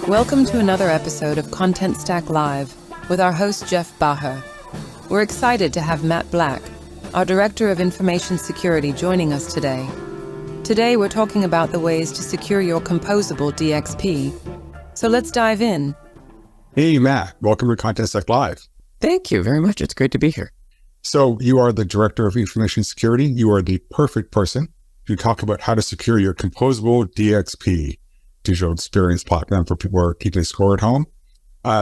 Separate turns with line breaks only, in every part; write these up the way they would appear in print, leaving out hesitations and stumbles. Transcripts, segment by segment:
Welcome to another episode of Contentstack Live with our host Jeff Baher. We're excited to have Matt Black, our Director of Information Security, joining us today. Today we're talking about the ways to secure your composable DXP. So let's dive in.
Hey Matt, welcome to Contentstack Live.
Thank you very much. It's great to be here.
So you are the Director of Information Security. You are the perfect person to talk about how to secure your Composable DXP, Digital Experience Platform, for people who are keeping score at home.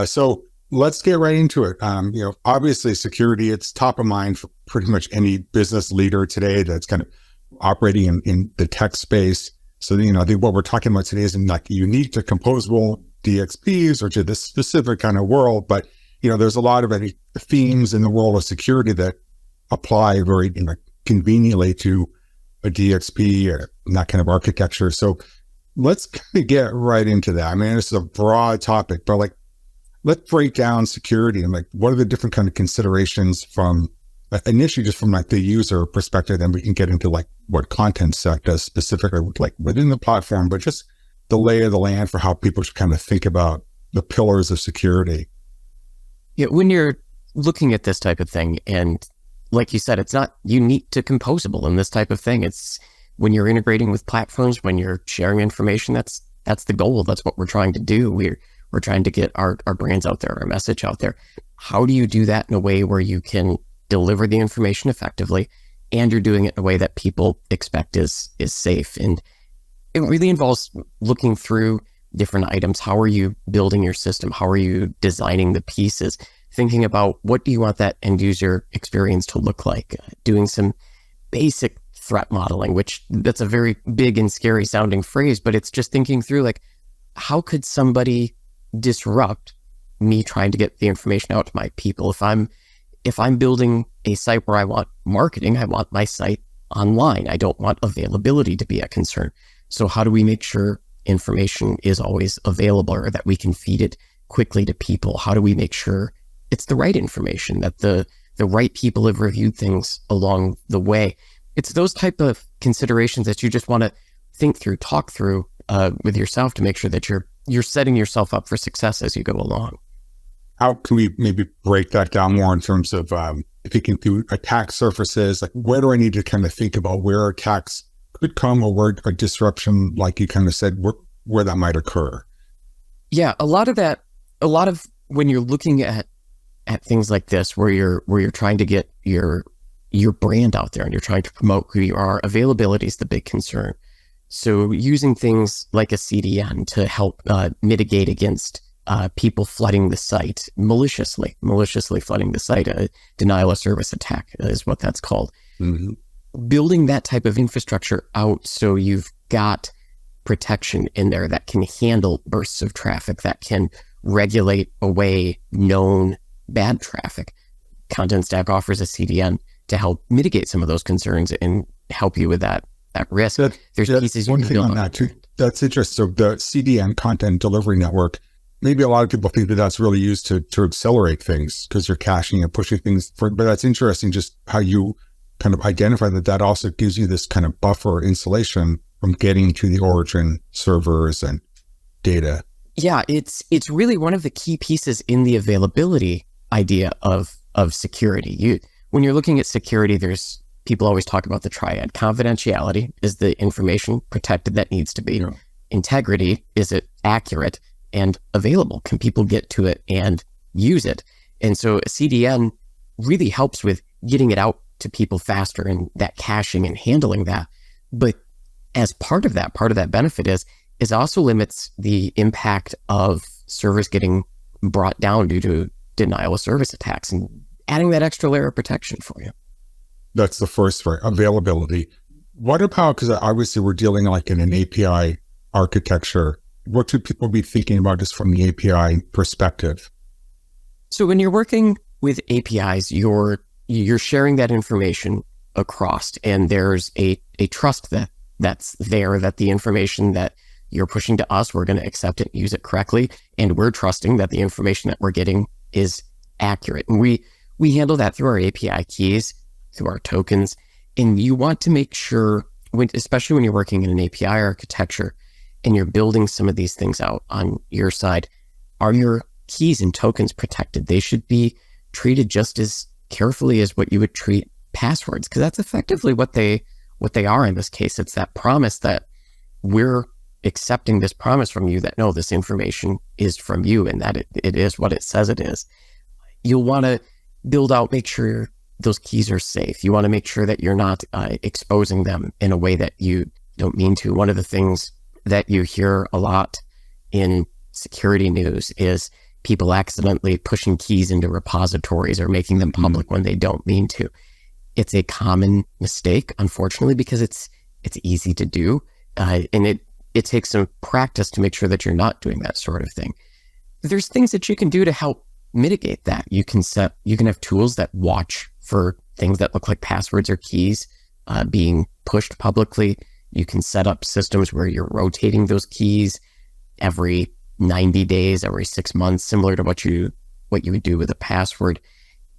So let's get right into it. Obviously security, it's top of mind for pretty much any business leader today that's kind of operating in the tech space. So, I think what we're talking about today isn't like unique to composable DXPs or to this specific kind of world, but there's a lot of themes in the world of security that apply very conveniently to a DXP or that kind of architecture. So let's kind of get right into that. I mean, this is a broad topic, but let's break down security and what are the different kind of considerations from initially just from the user perspective, then we can get into what Contentstack does specifically within the platform, but just the lay of the land for how people should kind of think about the pillars of security.
Yeah, when you're looking at this type of thing, and like you said, it's not unique to composable in this type of thing. It's when you're integrating with platforms, when you're sharing information, that's the goal. That's what we're trying to do. We're trying to get our brands out there, our message out there. How do you do that in a way where you can deliver the information effectively, and you're doing it in a way that people expect is safe? And it really involves looking through different items. How are you building your system? How are you designing the pieces? Thinking about what do you want that end user experience to look like? Doing some basic threat modeling, which that's a very big and scary sounding phrase, but it's just thinking through how could somebody disrupt me trying to get the information out to my people? If I'm building a site where I want marketing, I want my site online. I don't want availability to be a concern. So how do we make sure information is always available, or that we can feed it quickly to people? How do we make sure it's the right information, that the right people have reviewed things along the way? It's those type of considerations that you just want to think through, talk through with yourself to make sure that you're setting yourself up for success as you go along.
How can we maybe break that down more in terms of if you can do attack surfaces, where do I need to kind of think about where attacks could come, or where a disruption, like you kind of said, where that might occur?
Yeah, a lot of when you're looking at things like this, where you're trying to get your brand out there and you're trying to promote who you are, availability is the big concern. So using things like a CDN to help mitigate against people flooding the site, maliciously flooding the site, a denial of service attack is what that's called. Mm-hmm. Building that type of infrastructure out so you've got protection in there that can handle bursts of traffic, that can regulate away known bad traffic. Contentstack offers a CDN to help mitigate some of those concerns and help you with that risk. There's pieces you
one
can
thing
build
on that too. That's interesting. So the CDN, Content Delivery Network, maybe a lot of people think that that's really used to accelerate things because you're caching and pushing things but that's interesting just how you kind of identify that also gives you this kind of buffer insulation from getting to the origin servers and data.
Yeah, it's really one of the key pieces in the availability idea of security. When you're looking at security, there's people always talk about the triad. Confidentiality, is the information protected that needs to be? Yeah. Integrity, is it accurate? And available, can people get to it and use it? And so a CDN really helps with getting it out to people faster and that caching and handling that. But as part of that benefit is also limits the impact of servers getting brought down due to denial of service attacks and adding that extra layer of protection for you.
That's the first, right? Availability. What about, because obviously we're dealing in an API architecture, what should people be thinking about just from the API perspective?
So when you're working with APIs, you're sharing that information across, and there's a trust that's there, that the information that you're pushing to us, we're going to accept it, use it correctly, and we're trusting that the information that we're getting is accurate. And we handle that through our API keys, through our tokens, and you want to make sure, especially when you're working in an API architecture, and you're building some of these things out on your side, are your keys and tokens protected? They should be treated just as carefully as what you would treat passwords, because that's effectively what they are in this case. It's that promise that we're accepting this promise from you that no, this information is from you and that it is what it says it is. You'll want to build out, make sure those keys are safe. You want to make sure that you're not exposing them in a way that you don't mean to. One of the things that you hear a lot in security news is people accidentally pushing keys into repositories or making them public when they don't mean to. It's a common mistake, unfortunately, because it's easy to do. And it takes some practice to make sure that you're not doing that sort of thing. There's things that you can do to help mitigate that. You can have tools that watch for things that look like passwords or keys being pushed publicly. You can set up systems where you're rotating those keys every 90 days, every 6 months, similar to what you would do with a password.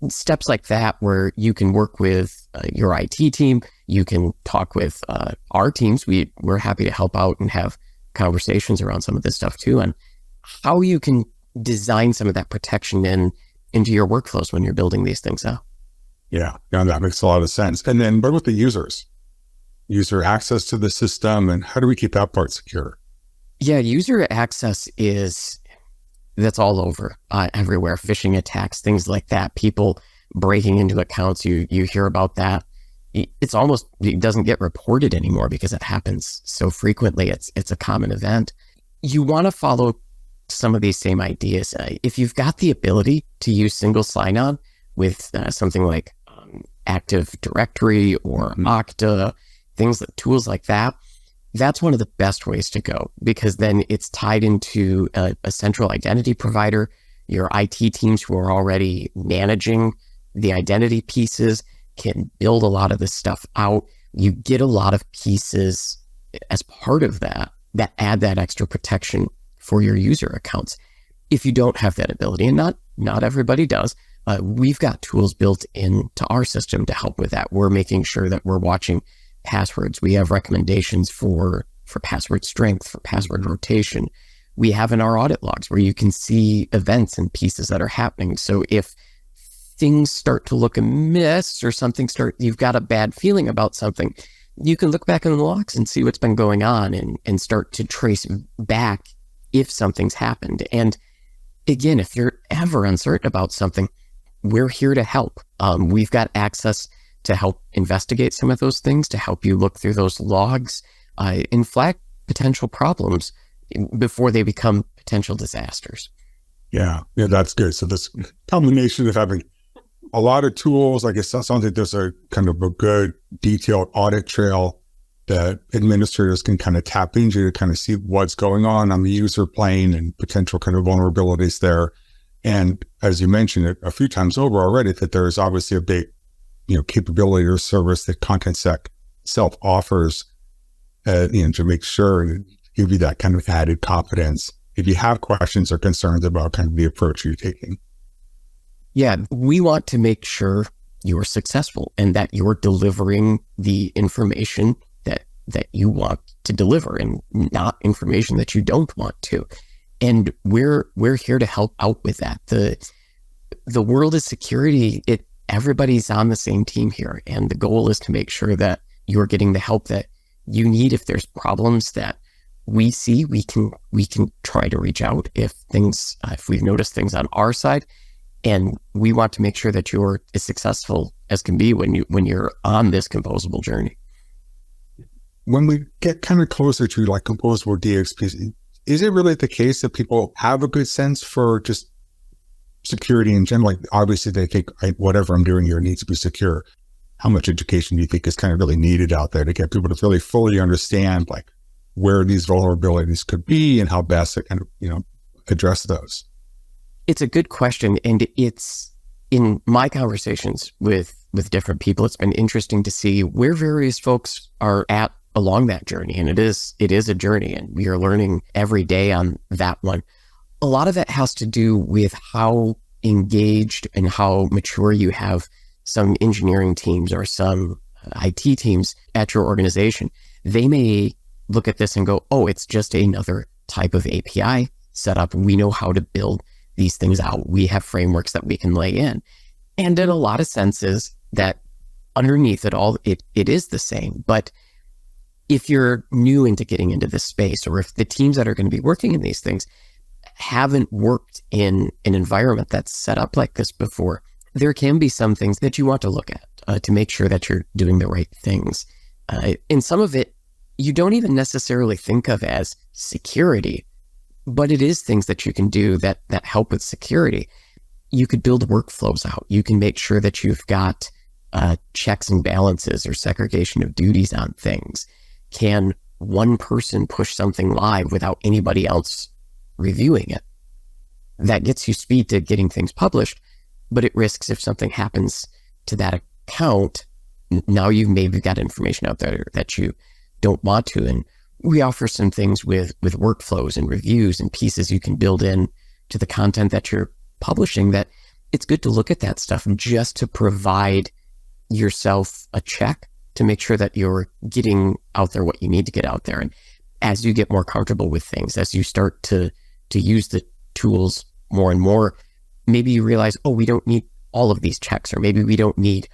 Steps like that where you can work with your IT team. You can talk with our teams. We're happy to help out and have conversations around some of this stuff too, and how you can design some of that protection into your workflows when you're building these things out.
Yeah, that makes a lot of sense. And then what with the users? User access to the system, and how do we keep that part secure?
Yeah, user access that's all over everywhere. Phishing attacks, things like that. People breaking into accounts. You hear about that. It doesn't get reported anymore because it happens so frequently. It's a common event. You want to follow some of these same ideas. If you've got the ability to use single sign-on with something like Active Directory or Okta, tools like that, that's one of the best ways to go, because then it's tied into a central identity provider. Your IT teams who are already managing the identity pieces can build a lot of this stuff out. You get a lot of pieces as part of that add that extra protection for your user accounts. If you don't have that ability, and not everybody does, we've got tools built into our system to help with that. We're making sure that we're watching passwords. We have recommendations for password strength, for password rotation. We have in our audit logs where you can see events and pieces that are happening. So if things start to look amiss or you've got a bad feeling about something, you can look back in the logs and see what's been going on and start to trace back if something's happened. And again, if you're ever uncertain about something, we're here to help. We've got access to help investigate some of those things, to help you look through those logs and flag potential problems before they become potential disasters.
Yeah, that's good. So this combination of having a lot of tools, I guess that sounds like there's a kind of a good detailed audit trail that administrators can kind of tap into to kind of see what's going on the user plane and potential kind of vulnerabilities there. And as you mentioned it a few times over already, that there's obviously a big, capability or service that Contentstack itself offers, to make sure and give you that kind of added confidence if you have questions or concerns about kind of the approach you're taking.
Yeah, we want to make sure you're successful and that you're delivering the information that you want to deliver and not information that you don't want to. And we're here to help out with that. The world of security, everybody's on the same team here. And the goal is to make sure that you're getting the help that you need. If there's problems that we see, we can try to reach out if we've noticed things on our side. And we want to make sure that you're as successful as can be when you're on this composable journey.
When we get kind of closer to like composable DXP, is it really the case that people have a good sense for just security in general? Like obviously they think whatever I'm doing here needs to be secure. How much education do you think is kind of really needed out there to get people to really fully understand like where these vulnerabilities could be and how best to kind of, address those?
It's a good question. And it's in my conversations with different people, it's been interesting to see where various folks are at along that journey. And it is a journey, and we are learning every day on that one. A lot of that has to do with how engaged and how mature you have some engineering teams or some IT teams at your organization. They may look at this and go, oh, it's just another type of API setup. We know how to build these things out. We have frameworks that we can lay in. And in a lot of senses that underneath it all, it is the same. But if you're new into getting into this space, or if the teams that are going to be working in these things haven't worked in an environment that's set up like this before, there can be some things that you want to look at to make sure that you're doing the right things. And some of it, you don't even necessarily think of as security, but it is things that you can do that help with security. You could build workflows out. You can make sure that you've got checks and balances or segregation of duties on things. Can one person push something live without anybody else reviewing it? That gets you speed to getting things published, but it risks if something happens to that account, now you've maybe got information out there that you don't want to. And we offer some things with workflows and reviews and pieces you can build in to the content that you're publishing, that it's good to look at that stuff just to provide yourself a check to make sure that you're getting out there what you need to get out there. And as you get more comfortable with things, as you start to use the tools more and more, maybe you realize, oh, we don't need all of these checks, or maybe we don't need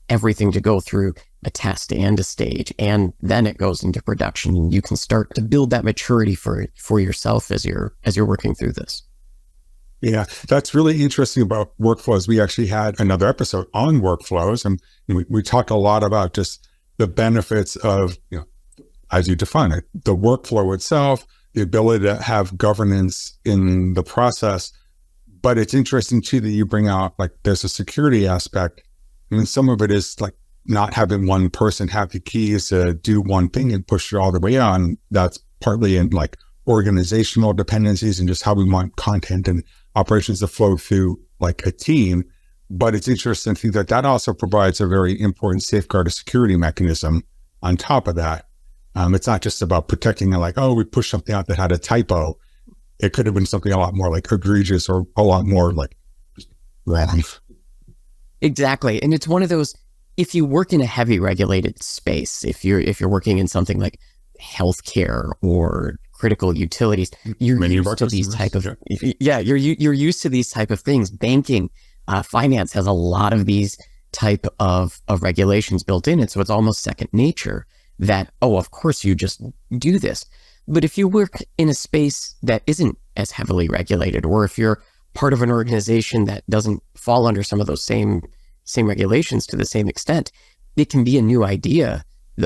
everything to go through a test and a stage, and then it goes into production, and you can start to build that maturity for yourself as you're working through this.
Yeah, that's really interesting about workflows. We actually had another episode on workflows, and we talked a lot about just the benefits of, as you define it, the workflow itself, the ability to have governance in the process. But it's interesting too that you bring out, like, there's a security aspect. I mean, some of it is like not having one person have the keys to do one thing and push it all the way on. That's partly in like organizational dependencies and just how we want content and operations to flow through like a team. But it's interesting to think that that also provides a very important safeguard, a security mechanism on top of that. It's not just about protecting it, like, oh, we pushed something out that had a typo. It could have been something a lot more like egregious, or a lot more like wrong.
Exactly. And it's one of those, if you work in a heavy regulated space, if you're working in something like healthcare or critical utilities, you're used to these type of, you're used to these type of things. Banking, finance has a lot of these type of regulations built in it. So it's almost second nature that, oh, of course you just do this. But if you work in a space that isn't as heavily regulated, or if you're part of an organization that doesn't fall under some of those same regulations to the same extent, it can be a new idea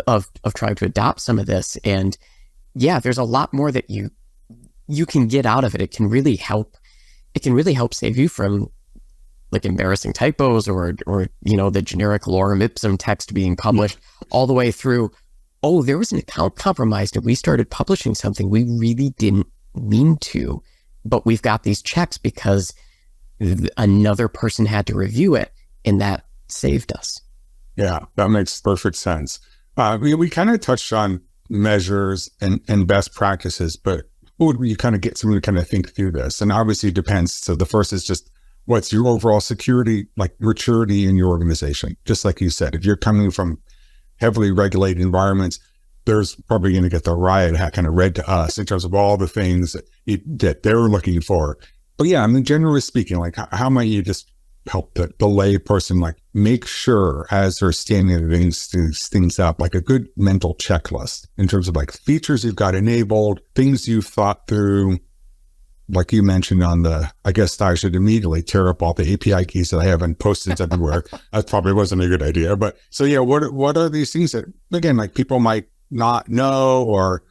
of trying to adopt some of this. And yeah, there's a lot more that you can get out of it. It can really help save you from like embarrassing typos or the generic lorem ipsum text being published all the way through, oh, there was an account compromised and we started publishing something we really didn't mean to, but we've got these checks because another person had to review it, and that saved us.
Yeah, that makes perfect sense. We kind of touched on measures and best practices, but what would you kind of get someone to kind of think through this? And obviously it depends. So the first is just, what's your overall security, like maturity in your organization? Just like you said, if you're coming from heavily regulated environments, there's probably going to get the riot hat kind of read to us in terms of all the things that they're looking for. But yeah, I mean, generally speaking, like how might you just help the lay person, like make sure as they're standing these things up, like a good mental checklist in terms of like features you've got enabled, things you've thought through. Like you mentioned on I guess I should immediately tear up all the API keys that I have and post-its everywhere. That probably wasn't a good idea. But so yeah, what are these things that, again, like people might not know, or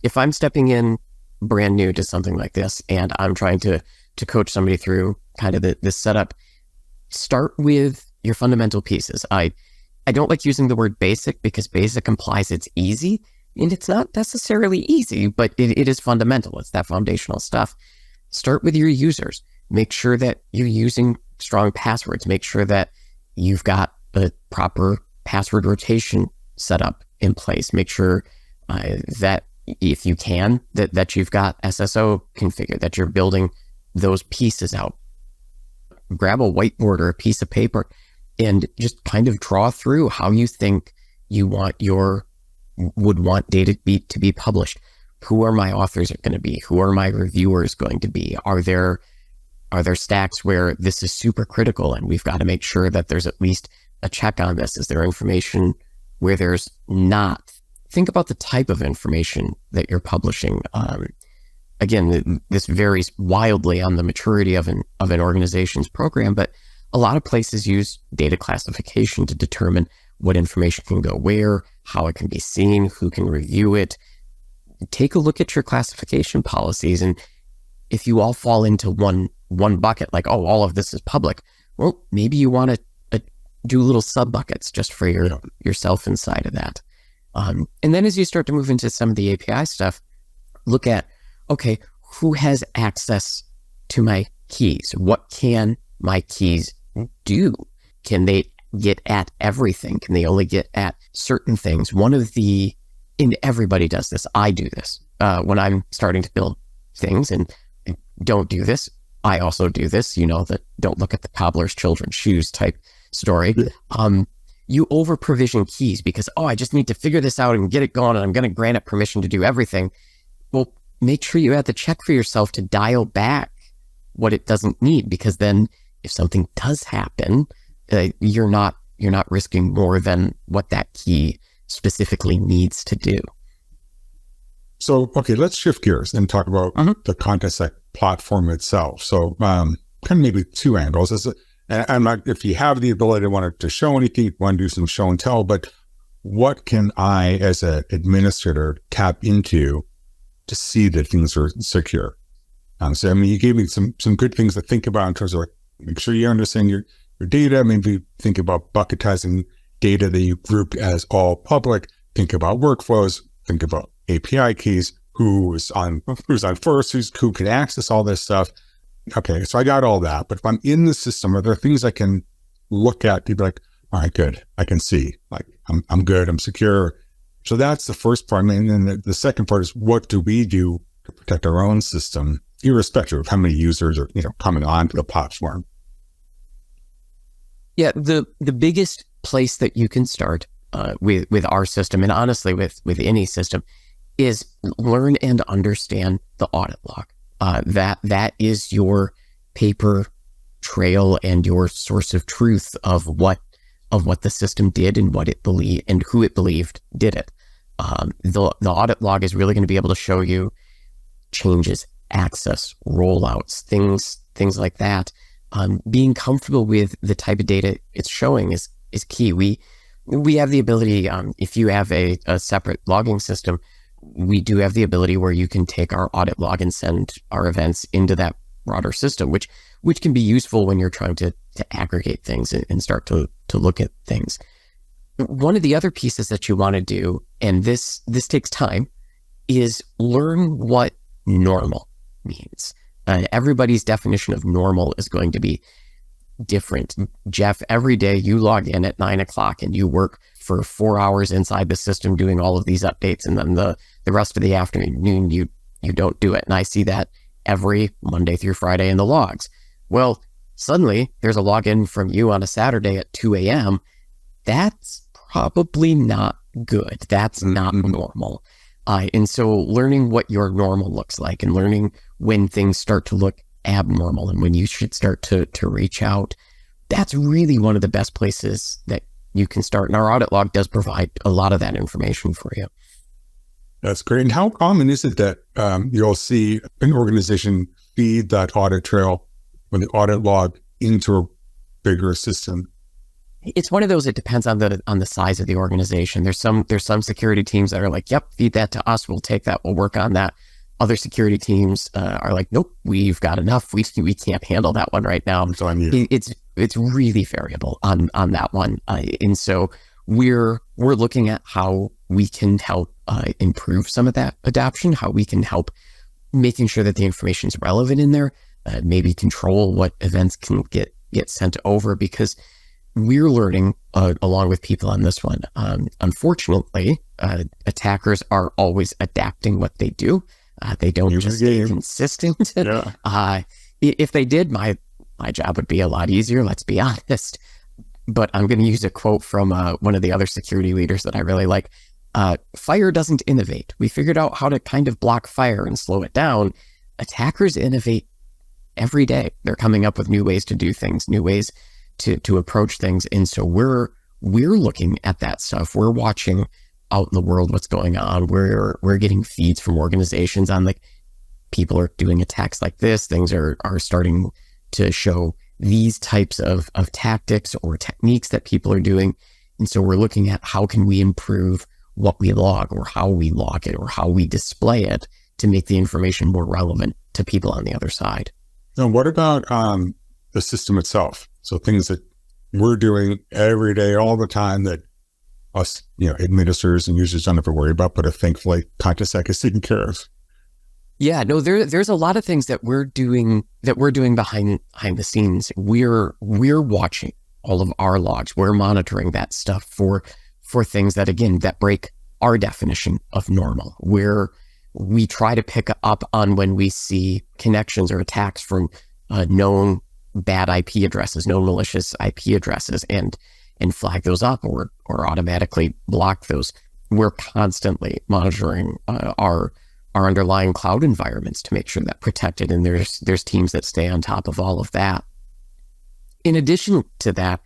if I'm stepping in brand new to something like this and I'm trying to coach somebody through kind of this setup, start with your fundamental pieces. I don't like using the word basic because basic implies it's easy, and it's not necessarily easy, but it is fundamental. It's that foundational stuff. Start with your users. Make sure that you're using strong passwords. Make sure that you've got a proper password rotation set up in place. Make sure that if you can, that you've got SSO configured, that you're building those pieces out. Grab a whiteboard or a piece of paper and just kind of draw through how you think you want your would want data to be published. Who are my authors going to be? Who are my reviewers going to be? Are there stacks where this is super critical and we've got to make sure that there's at least a check on this? Is there information where there's not? Think about the type of information that you're publishing. Again, this varies wildly on the maturity of an organization's program, but a lot of places use data classification to determine what information can go where, how it can be seen, who can review it. Take a look at your classification policies, and if you all fall into one bucket, like, oh, all of this is public, well, maybe you want to do little sub buckets just for yourself inside of that. And then as you start to move into some of the API stuff, look at, okay, who has access to my keys? What can my keys do? Can they get at everything? Can they only get at certain things? And everybody does this. I do this. When I'm starting to build things and don't do this, I also do this, that don't look at the cobbler's children's shoes type story. You over provision keys because, I just need to figure this out and get it going and I'm going to grant it permission to do everything. Well, make sure you have to check for yourself to dial back what it doesn't need, because then if something does happen, you're not risking more than what that key specifically needs to do.
So, okay, let's shift gears and talk about the Contentstack platform itself. So, kind of maybe two angles. I'm not, if you have the ability to show anything, want to do some show and tell, but what can I, as an administrator, tap into to see that things are secure? So, you gave me some good things to think about in terms of make sure you understand your data. Maybe think about bucketizing data that you group as all public. Think about workflows. Think about API keys. Who's on first? Who can access all this stuff? Okay, so I got all that. But if I'm in the system, are there things I can look at to be like, all right, good. I can see. Like I'm good. I'm secure. So that's the first part. And then the second part is, what do we do to protect our own system, irrespective of how many users are coming onto the platform?
Yeah, the biggest place that you can start with our system, and honestly with any system, is learn and understand the audit log. That is your paper trail and your source of truth of what the system did and what it believed and who it believed did it. The audit log is really going to be able to show you changes, access, rollouts, things like that. Being comfortable with the type of data it's showing is key. We have the ability, if you have a separate logging system, we do have the ability where you can take our audit log and send our events into that broader system, which can be useful when you're trying to aggregate things and start to look at things. One of the other pieces that you want to do, and this takes time, is learn what normal means. Everybody's definition of normal is going to be different. Jeff, every day you log in at 9:00 and you work for 4 hours inside the system doing all of these updates, and then the rest of the afternoon you don't do it. And I see that every Monday through Friday in the logs. Well, suddenly there's a login from you on a Saturday at 2 a.m. That's probably not good. That's not normal. And so learning what your normal looks like and learning when things start to look abnormal and when you should start to reach out, that's really one of the best places that you can start. And our audit log does provide a lot of that information for you.
That's great. And how common is it that you'll see an organization feed that audit trail or the audit log into a bigger system?
It's one of those, it depends on the size of the organization. There's some security teams that are like, yep, feed that to us. We'll take that. We'll work on that. Other security teams are like, nope, we've got enough. We can't handle that one right now.
So
it's really variable on that one. And so we're looking at how we can help improve some of that adoption, how we can help making sure that the information is relevant in there, maybe control what events can get sent over, because we're learning along with people on this one. Unfortunately, attackers are always adapting what they do. They don't just stay consistent. Yeah. If they did, my job would be a lot easier, let's be honest. But I'm going to use a quote from one of the other security leaders that I really like. Fire doesn't innovate. We figured out how to kind of block fire and slow it down. Attackers innovate every day. They're coming up with new ways to do things, new ways to approach things. And so we're looking at that stuff. We're watching out in the world what's going on. We're getting feeds from organizations on like people are doing attacks like this. Things are starting to show these types of tactics or techniques that people are doing. And so we're looking at how can we improve what we log or how we log it or how we display it to make the information more relevant to people on the other side.
Now, what about the system itself? So things that we're doing every day, all the time that us, administrators and users don't have to worry about, but thankfully Contentstack is taken care of.
Yeah, no, there's a lot of things that we're doing behind the scenes. We're watching all of our logs. We're monitoring that stuff for things that, again, that break our definition of normal. We try to pick up on when we see connections or attacks from known bad IP addresses, known malicious IP addresses, and flag those up or automatically block those. We're constantly monitoring our underlying cloud environments to make sure that protected, and there's teams that stay on top of all of that. In addition to that,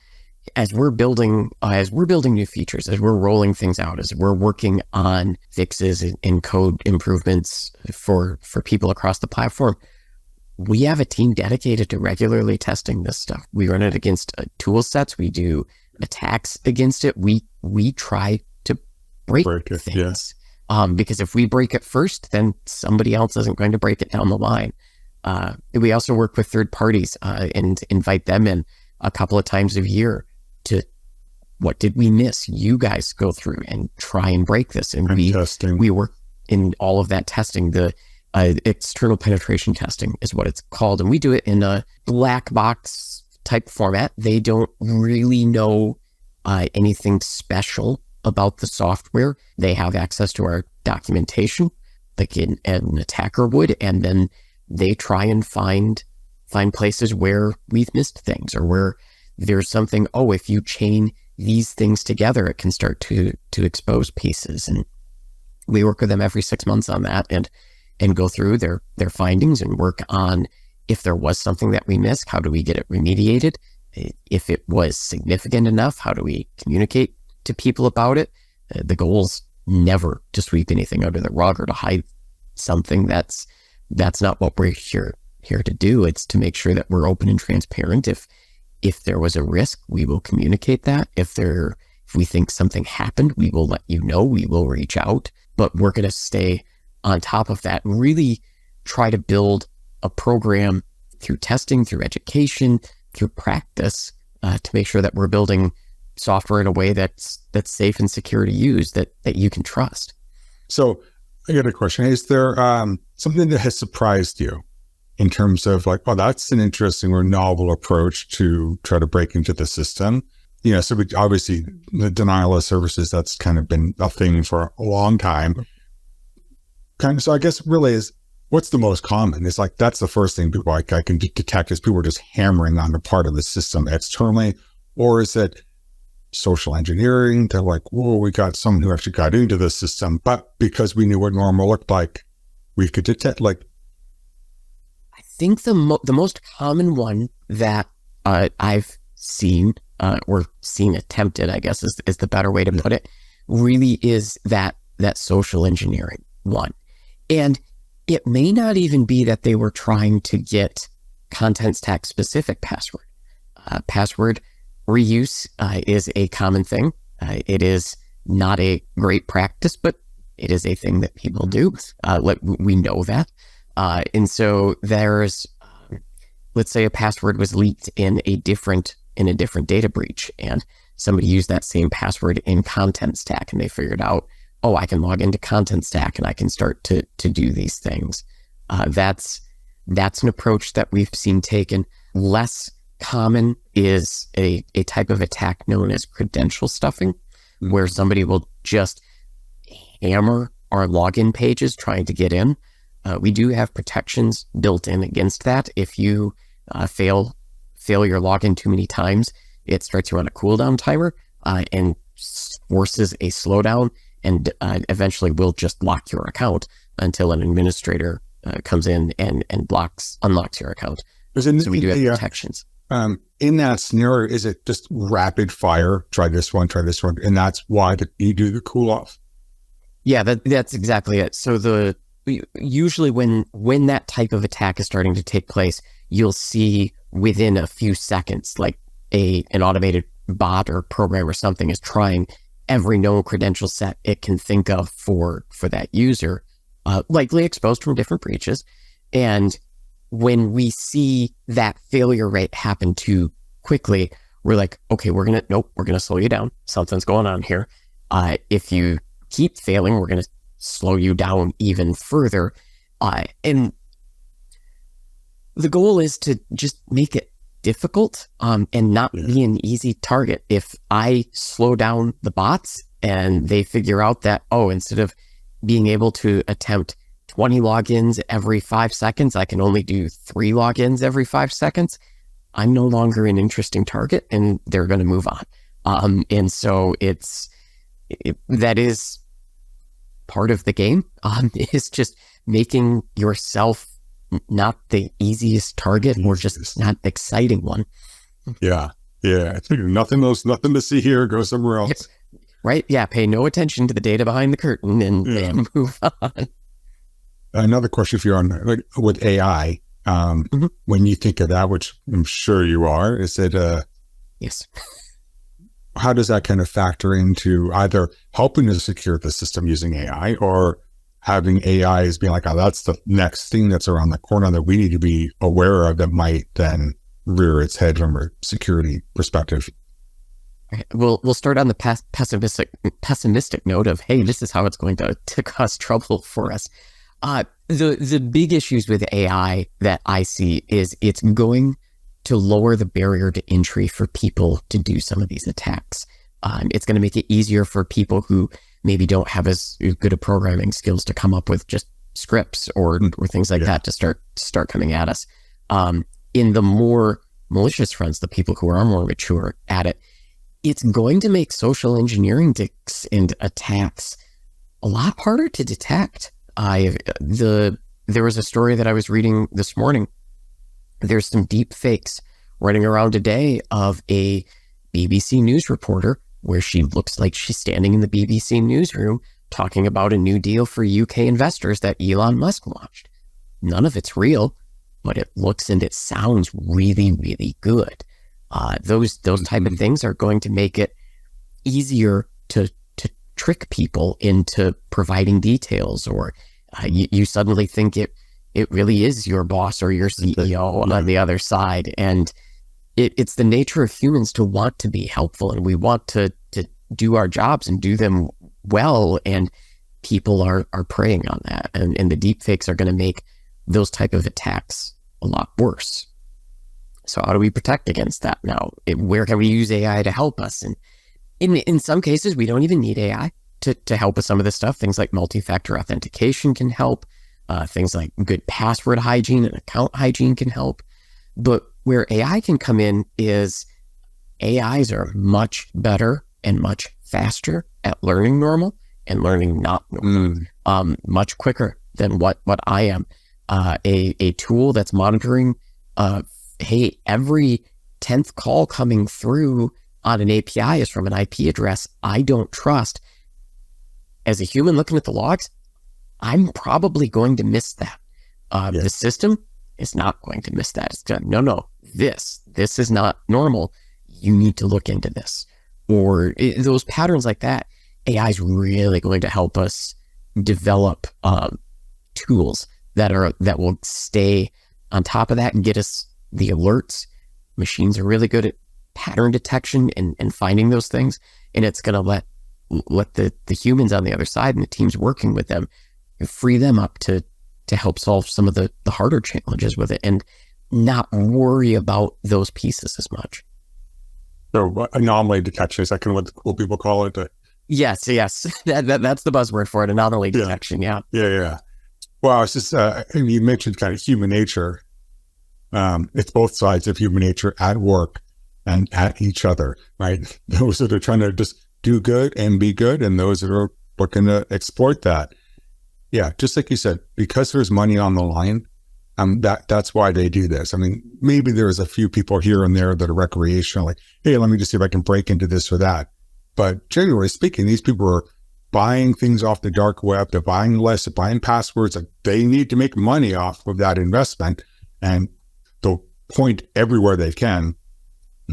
as we're building new features, as we're rolling things out, as we're working on fixes and code improvements for people across the platform, we have a team dedicated to regularly testing this stuff. We run it against tool sets. We do attacks against it. We try to break things. Yeah. Because if we break it first, then somebody else isn't going to break it down the line. We also work with third parties and invite them in a couple of times a year to, what did we miss? You guys go through and try and break this. And we work in all of that testing. The external penetration testing is what it's called. And we do it in a black box type format. They don't really know anything special about the software. They have access to our documentation like an attacker would, and then they try and find places where we've missed things or where there's something, if you chain these things together, it can start to expose pieces. And we work with them every 6 months on that and go through their findings and work on, if there was something that we missed, how do we get it remediated? If it was significant enough, how do we communicate to people about it? The goal's never to sweep anything under the rug or to hide something. That's not what we're here to do. It's to make sure that we're open and transparent. If there was a risk, we will communicate that. If we think something happened, we will let you know. We will reach out. But we're going to stay on top of that and really try to build a program through testing, through education, through practice to make sure that we're building software in a way that's safe and secure to use, that you can trust.
So I got a question. Is there something that has surprised you in terms of like, that's an interesting or novel approach to try to break into the system? So obviously the denial of services, that's kind of been a thing for a long time. So I guess really is, what's the most common? It's like, that's the first thing people I can detect is people are just hammering on the part of the system externally, or is it social engineering? They're like, whoa, we got someone who actually got into the system, but because we knew what normal looked like, we could detect. Like,
I think the most common one that I've seen or seen attempted, I guess is the better way to put it, really is that social engineering one. And it may not even be that they were trying to get Contentstack specific password. Password reuse is a common thing. It is not a great practice, but it is a thing that people do. We know that. And so there's, let's say a password was leaked in a different data breach, and somebody used that same password in Contentstack, and they figured out, I can log into Contentstack and I can start to do these things. That's an approach that we've seen taken. Less common is a type of attack known as credential stuffing, where somebody will just hammer our login pages trying to get in. We do have protections built in against that. If you fail your login too many times, it starts you on a cooldown timer and forces a slowdown and eventually will just lock your account until an administrator comes in and unlocks your account. So we do have protections.
In that scenario, is it just rapid fire? Try this one, and that's why you do the cool off?
Yeah, that's exactly it. So usually when that type of attack is starting to take place, you'll see within a few seconds, like an automated bot or program or something is trying every known credential set it can think of for that user, likely exposed from different breaches. And when we see that failure rate happen too quickly, we're like, okay, we're gonna slow you down. Something's going on here. If you keep failing, we're gonna slow you down even further. And the goal is to just make it difficult and not be an easy target. If I slow down the bots and they figure out that, instead of being able to attempt 20 logins every 5 seconds, I can only do 3 logins every 5 seconds, I'm no longer an interesting target and they're going to move on. And so that is part of the game. It's just making yourself not the easiest target or just not the exciting one.
Yeah. I think nothing to see here, go somewhere else.
Right? Yeah. Pay no attention to the data behind the curtain and move on.
Another question for you on with AI, when you think of that, which I'm sure you are, is it
yes.
How does that kind of factor into either helping to secure the system using AI or having AI as being like, that's the next thing that's around the corner that we need to be aware of that might then rear its head from a security perspective?
We'll start on the pessimistic note of, hey, this is how it's going to cause trouble for us. The big issues with AI that I see is it's going to lower the barrier to entry for people to do some of these attacks. It's going to make it easier for people who maybe don't have as good a programming skills to come up with just scripts or things like that to start coming at us. In the more malicious fronts, the people who are more mature at it, it's going to make social engineering and attacks a lot harder to detect. There was a story that I was reading this morning. There's some deep fakes running around today of a BBC News reporter where she looks like she's standing in the BBC newsroom talking about a new deal for UK investors that Elon Musk launched. None of it's real, but it looks and it sounds really, really good. Those type of things are going to make it easier to trick people into providing details, or you suddenly think it really is your boss or your CEO on the other side. And it's the nature of humans to want to be helpful, and we want to do our jobs and do them well. And people are preying on that. And the deep fakes are going to make those type of attacks a lot worse. So how do we protect against that now? Where can we use AI to help us? And in some cases, we don't even need AI to help with some of this stuff. Things like multi-factor authentication can help. Things like good password hygiene and account hygiene can help. But where AI can come in is AIs are much better and much faster at learning normal and learning not normal, much quicker than what I am. A tool that's monitoring, hey, every 10th call coming through on an API is from an IP address I don't trust. As a human looking at the logs, I'm probably going to miss that. The system is not going to miss that. It's going, no, this is not normal. You need to look into this. Or those patterns like that, AI is really going to help us develop tools that will stay on top of that and get us the alerts. Machines are really good at pattern detection and finding those things. And it's going to let the humans on the other side and the teams working with them free them up to help solve some of the harder challenges with it and not worry about those pieces as much.
So anomaly detection, is that kind of what the cool people call it?
Yes. That's the buzzword for it, anomaly detection, yeah.
Well, it's just, you mentioned kind of human nature. It's both sides of human nature at work and at each other, right? Those that are trying to just do good and be good, and those that are looking to exploit that. Yeah, just like you said, because there's money on the line, that's why they do this. I mean, maybe there's a few people here and there that are recreational, like, hey, let me just see if I can break into this or that. But generally speaking, these people are buying things off the dark web, they're buying lists, they're buying passwords. Like, they need to make money off of that investment, and they'll point everywhere they can.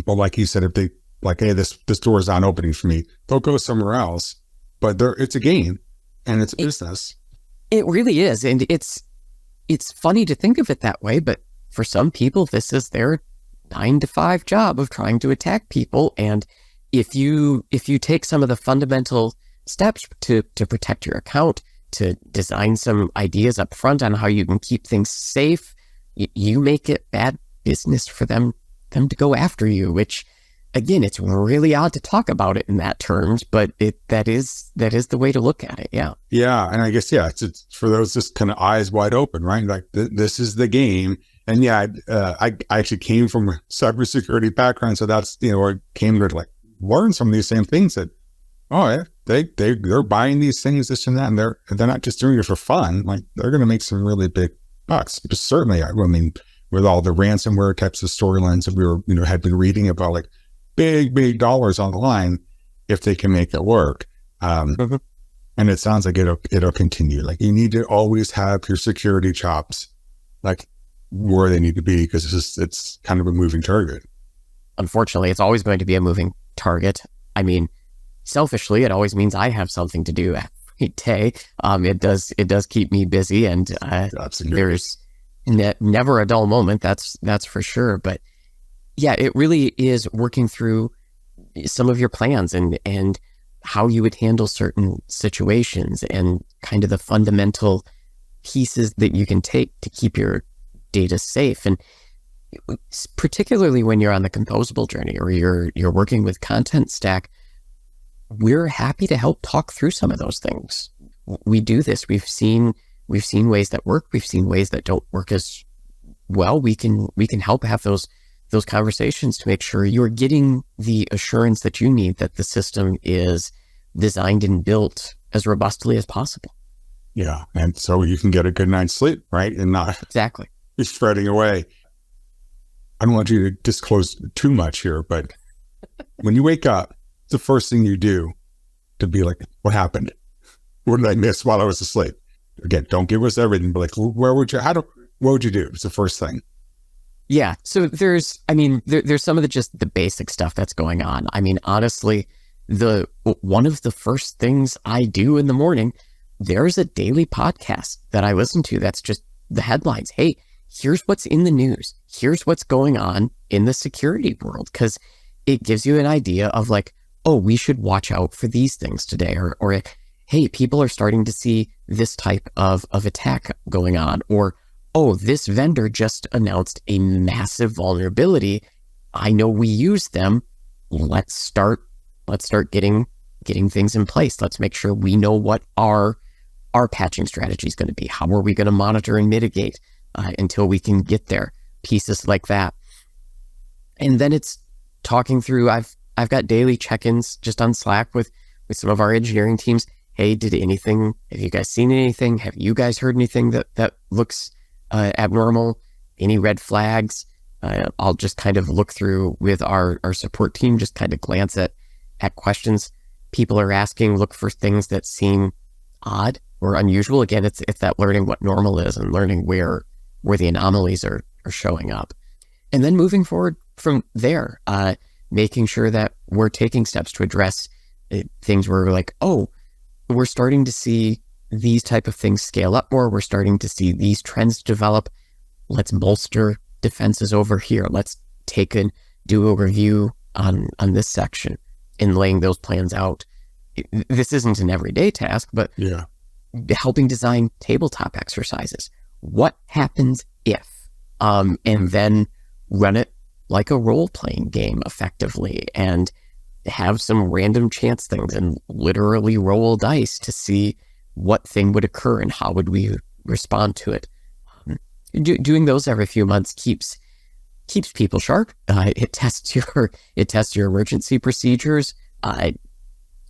But like you said, if they like, hey, this door is not opening for me, they'll go somewhere else. But it's a game and it's a business.
It really is. And it's funny to think of it that way, but for some people, this is their 9-to-5 job of trying to attack people. And if you take some of the fundamental steps to protect your account, to design some ideas up front on how you can keep things safe, you make it bad business for them to go after you, which, again, it's really odd to talk about it in that terms, but that is the way to look at it. Yeah.
Yeah. And I guess, yeah, it's for those just kind of eyes wide open, right? Like this is the game. And yeah, I actually came from a cybersecurity background. So that's, I came to like learn some of these same things that, oh yeah, they're buying these things, this and that, and they're not just doing it for fun. Like, they're going to make some really big bucks. But certainly, I mean, with all the ransomware types of storylines that we were, had been reading about, like big dollars on the line if they can make it work. And it sounds like it'll continue. Like, you need to always have your security chops like where they need to be, because it's kind of a moving target.
Unfortunately, it's always going to be a moving target. I mean, selfishly, it always means I have something to do every day. It does keep me busy, and there's never a dull moment. That's for sure. But yeah, it really is working through some of your plans and how you would handle certain situations, and kind of the fundamental pieces that you can take to keep your data safe. And particularly when you're on the composable journey, or you're working with Contentstack, we're happy to help talk through some of those things. We do this. We've seen ways that work. We've seen ways that don't work as well. We can help have those conversations to make sure you're getting the assurance that you need that the system is designed and built as robustly as possible.
Yeah. And so you can get a good night's sleep, right? And not
exactly
be spreading away. I don't want you to disclose too much here, but when you wake up, the first thing you do to be like, what happened? What did I miss while I was asleep? Again, don't give us everything, but like, what would you do? It's the first thing.
Yeah. So there's some of the basic stuff that's going on. I mean, honestly, one of the first things I do in the morning, there's a daily podcast that I listen to. That's just the headlines. Hey, here's what's in the news. Here's what's going on in the security world. 'Cause it gives you an idea of like, oh, we should watch out for these things today. Or hey, people are starting to see this type of attack going on. Or, oh, this vendor just announced a massive vulnerability. I know we use them. Let's start getting things in place. Let's make sure we know what our patching strategy is going to be. How are we going to monitor and mitigate until we can get there? Pieces like that. And then it's talking through, I've got daily check-ins just on Slack with some of our engineering teams. Hey, have you guys seen anything? Have you guys heard anything that looks abnormal? Any red flags? I'll just kind of look through with our support team, just kind of glance at questions people are asking, look for things that seem odd or unusual. Again, it's that learning what normal is and learning where the anomalies are showing up. And then moving forward from there, making sure that we're taking steps to address things where we're like, oh, we're starting to see these type of things scale up more. We're starting to see these trends develop. Let's bolster defenses over here. Let's do a review on this section and laying those plans out. This isn't an everyday task, but
yeah,
helping design tabletop exercises. What happens if? And then run it like a role-playing game effectively, and have some random chance things and literally roll dice to see what thing would occur and how would we respond to it. Doing those every few months keeps people sharp. It tests your emergency procedures.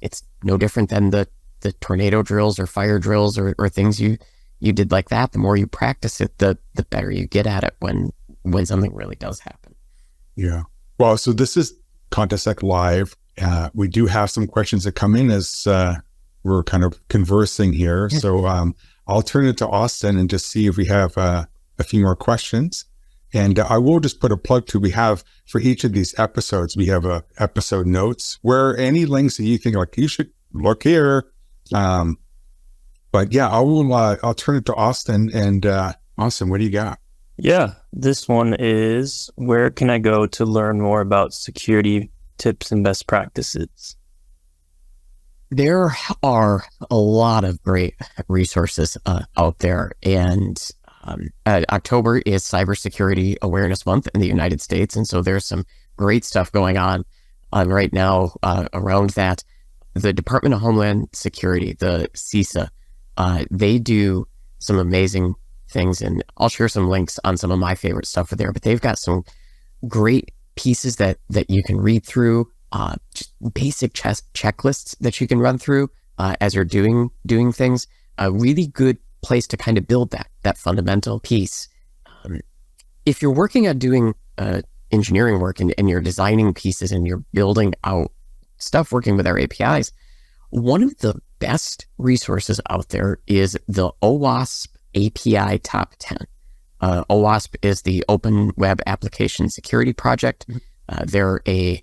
It's no different than the the tornado drills or fire drills or things you did like that, the more you practice it, the better you get at it when something really does happen.
Yeah. Well, so this is Contentstack Live. We do have some questions that come in as we're kind of conversing here. Yeah. So I'll turn it to Austin and just see if we have a few more questions. And I will just put a plug to, we have for each of these episodes, we have episode notes where any links that you think like you should look here. But yeah, I'll turn it to Austin. And Austin, what do you got?
Yeah, this one is, where can I go to learn more about security tips and best practices?
There are a lot of great resources out there, and October is Cybersecurity Awareness Month in the United States, and so there's some great stuff going on right now around that. The Department of Homeland Security, the CISA, they do some amazing things, and I'll share some links on some of my favorite stuff for there, but they've got some great pieces that you can read through, just basic checklists that you can run through as you're doing things. A really good place to kind of build that fundamental piece. If you're working at doing engineering work and you're designing pieces and you're building out stuff working with our APIs, one of the best resources out there is the OWASP API Top 10. OWASP is the Open Web Application Security Project. They're a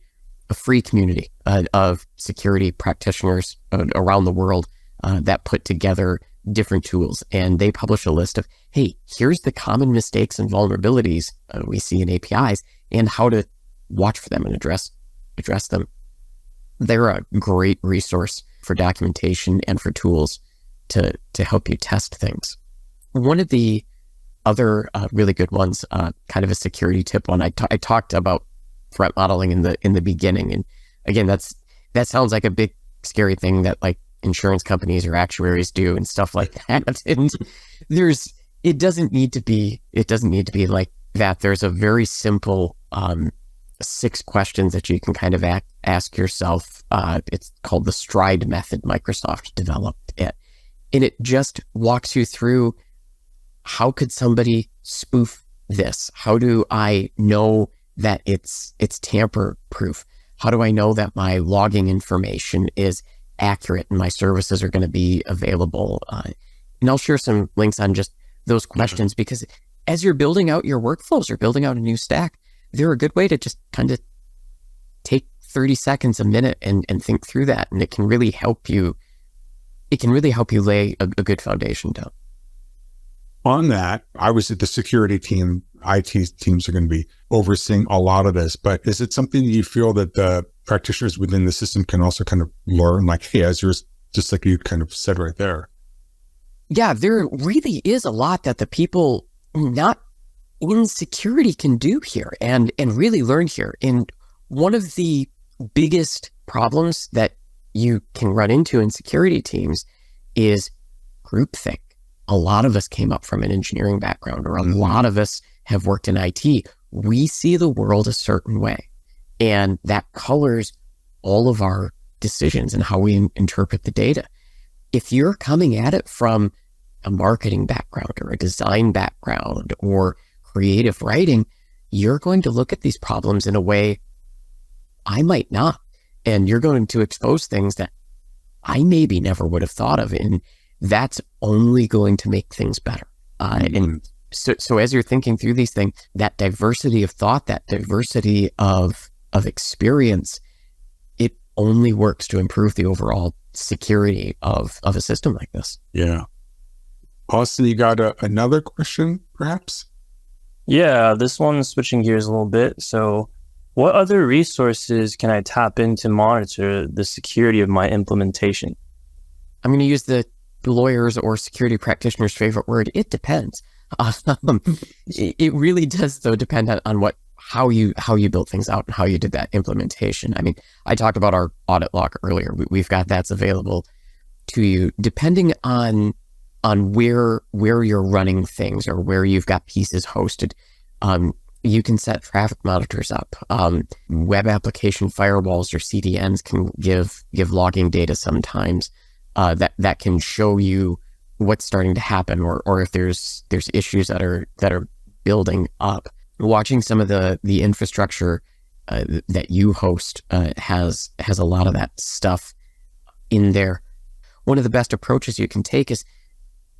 free community of security practitioners around the world that put together different tools, and they publish a list of, hey, here's the common mistakes and vulnerabilities we see in APIs and how to watch for them and address them. They're a great resource for documentation and for tools to help you test things. One of the other really good ones, kind of a security tip one, I talked about threat modeling in the beginning, and again, that sounds like a big scary thing that like insurance companies or actuaries do and stuff like that. And it doesn't need to be like that. There's a very simple 6 questions that you can kind of ask yourself. It's called the STRIDE method. Microsoft developed it, and it just walks you through, how could somebody spoof this? How do I know that it's tamper proof? How do I know that my logging information is accurate and my services are going to be available? And I'll share some links on just those questions, because as you're building out your workflows or building out a new stack, they're a good way to just kind of take 30 seconds, a minute, and think through that. And it can really help you lay a good foundation down.
On that, I was at the security team. IT teams are going to be overseeing a lot of this, but is it something that you feel that the practitioners within the system can also kind of learn, like, hey, as you're, just like you kind of said right there?
Yeah, there really is a lot that the people not in security can do here and really learn here. And one of the biggest problems that you can run into in security teams is groupthink. A lot of us came up from an engineering background, or a lot of us have worked in IT. We see the world a certain way, and that colors all of our decisions and how we interpret the data. If you're coming at it from a marketing background or a design background or creative writing, you're going to look at these problems in a way I might not, and you're going to expose things that I maybe never would have thought of, and that's only going to make things better. And so as you're thinking through these things, that diversity of thought, that diversity of experience, it only works to improve the overall security of a system like this.
Yeah. Austin, you got another question, perhaps?
Yeah, this one's switching gears a little bit. So what other resources can I tap in to monitor the security of my implementation?
I'm going to use the lawyers or security practitioners' favorite word. It depends. It really does, though, depend on how you built things out and how you did that implementation. I mean, I talked about our audit log earlier. We've got that's available to you, depending on where you're running things or where you've got pieces hosted. You can set traffic monitors up. Web application firewalls or CDNs can give logging data sometimes. that can show you what's starting to happen, or if there's issues that are building up. Watching some of the infrastructure that you host has a lot of that stuff in there. One of the best approaches you can take is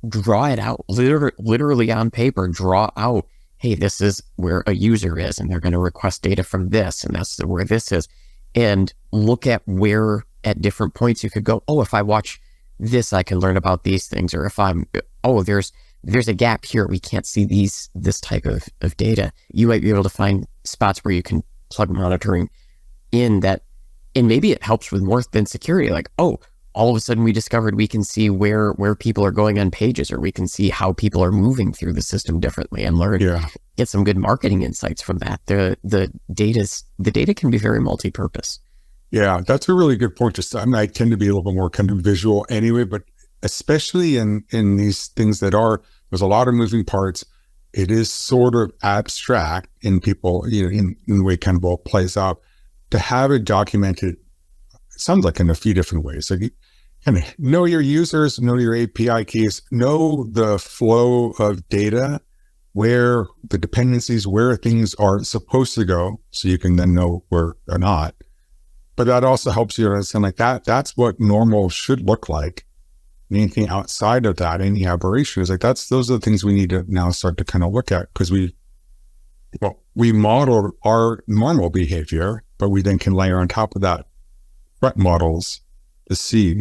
draw it out, literally on paper. Draw out, hey, this is where a user is, and they're going to request data from this, and that's where this is. And look at where at different points you could go, oh, if I watch this, I can learn about these things. Or if there's a gap here, we can't see this type of data. You might be able to find spots where you can plug monitoring in that, and maybe it helps with more than security. Like, oh, all of a sudden we discovered we can see where people are going on pages, or we can see how people are moving through the system differently, and get some good marketing insights from that. The data can be very multi-purpose.
Yeah, that's a really good point. I tend to be a little bit more kind of visual anyway, but especially in these things there's a lot of moving parts. It is sort of abstract in people, in the way kind of all plays out. To have it documented, it sounds like in a few different ways. Like, you kind of know your users, know your API keys, know the flow of data, where the dependencies, where things are supposed to go, so you can then know where they're not. But that also helps you understand, like, that's what normal should look like. Anything outside of that, any aberration, is like, those are the things we need to now start to kind of look at, because we model our normal behavior, but we then can layer on top of that threat models to see,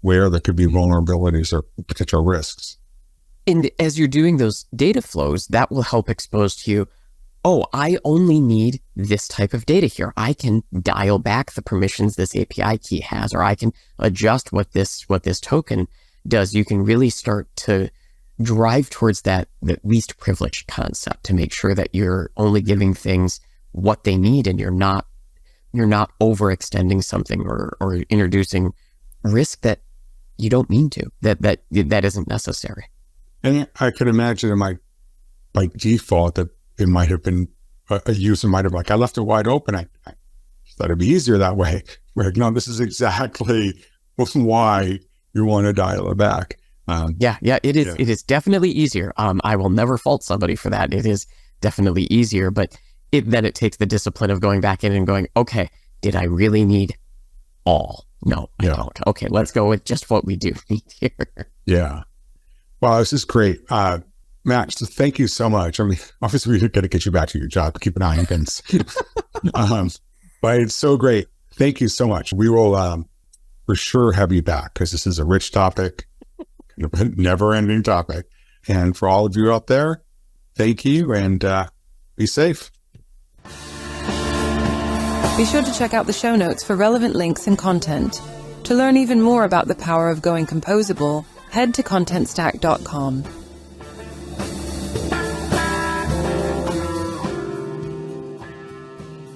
where there could be vulnerabilities or potential risks.
And as you're doing those data flows, that will help expose to you, oh, I only need this type of data here. I can dial back the permissions this API key has, or I can adjust what this token does. You can really start to drive towards the least privileged concept to make sure that you're only giving things what they need, and you're not overextending something or introducing risk that you don't mean to, that isn't necessary.
And I could imagine it might, by default, that it might have been a user might have I left it wide open. I thought it'd be easier that way. We're like, no, this is exactly why you want to dial it back.
It is. It is definitely easier. I will never fault somebody for that. It is definitely easier, but then it takes the discipline of going back in and going, okay, did I really need all? No, I don't. Okay, let's go with just what we do need here. Yeah.
Wow, this is great. Matt, so thank you so much. I mean, obviously we're going to get you back to your job to keep an eye on things. But it's so great. Thank you so much. We will for sure have you back, because this is a rich topic, kind of a never-ending topic. And for all of you out there, thank you, and be safe.
Be sure to check out the show notes for relevant links and content. To learn even more about the power of going composable, head to contentstack.com.